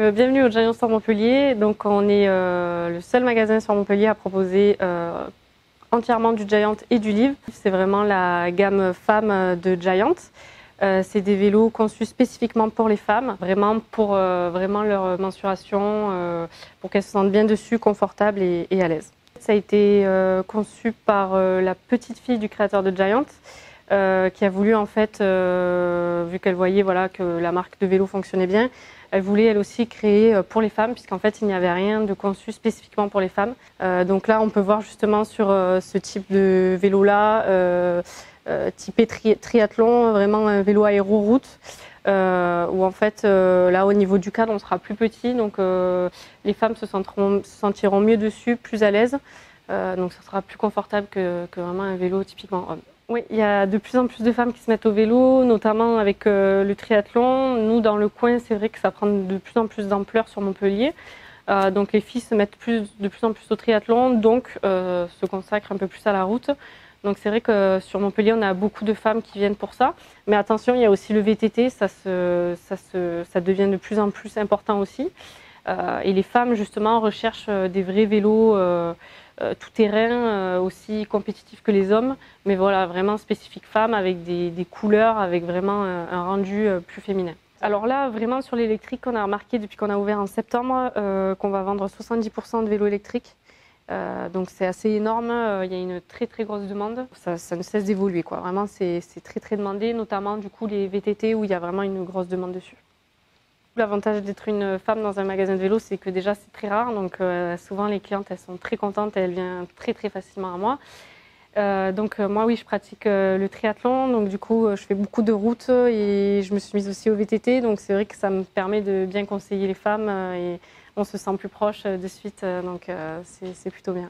Bienvenue au Giant Store Montpellier. Donc on est le seul magasin sur Montpellier à proposer entièrement du Giant et du Liv. C'est vraiment la gamme femme de Giant. C'est des vélos conçus spécifiquement pour les femmes, vraiment pour vraiment leur mensuration, pour qu'elles se sentent bien dessus, confortables et à l'aise. Ça a été conçu par la petite fille du créateur de Giant, qui a voulu en fait, vu qu'elle voyait voilà, que la marque de vélo fonctionnait bien, elle voulait elle aussi créer pour les femmes, puisqu'en fait il n'y avait rien de conçu spécifiquement pour les femmes. Donc là on peut voir justement sur ce type de vélo là, typé triathlon, vraiment un vélo aéro-route, où en fait là au niveau du cadre on sera plus petit, donc les femmes se sentiront mieux dessus, plus à l'aise, donc ça sera plus confortable que vraiment un vélo typiquement homme. Oui, il y a de plus en plus de femmes qui se mettent au vélo, notamment avec le triathlon. Nous, dans le coin, c'est vrai que ça prend de plus en plus d'ampleur sur Montpellier. Donc les filles se mettent de plus en plus au triathlon, donc se consacrent un peu plus à la route. Donc c'est vrai que sur Montpellier, on a beaucoup de femmes qui viennent pour ça. Mais attention, il y a aussi le VTT, ça devient de plus en plus important aussi. Et les femmes, justement, recherchent des vrais vélos tout-terrain, aussi compétitifs que les hommes, mais voilà, vraiment spécifiques femmes, avec des couleurs, avec vraiment un rendu plus féminin. Alors là, vraiment sur l'électrique, on a remarqué depuis qu'on a ouvert en septembre qu'on va vendre 70% de vélos électriques. Donc c'est assez énorme, il y a une très très grosse demande. Ça ne cesse d'évoluer, quoi. Vraiment, c'est très très demandé, notamment du coup les VTT où il y a vraiment une grosse demande dessus. L'avantage d'être une femme dans un magasin de vélo, c'est que déjà c'est très rare, donc souvent les clientes elles sont très contentes et elles viennent très très facilement à moi. Donc moi oui, je pratique le triathlon, donc du coup je fais beaucoup de routes et je me suis mise aussi au VTT, donc c'est vrai que ça me permet de bien conseiller les femmes et on se sent plus proche de suite, donc c'est plutôt bien.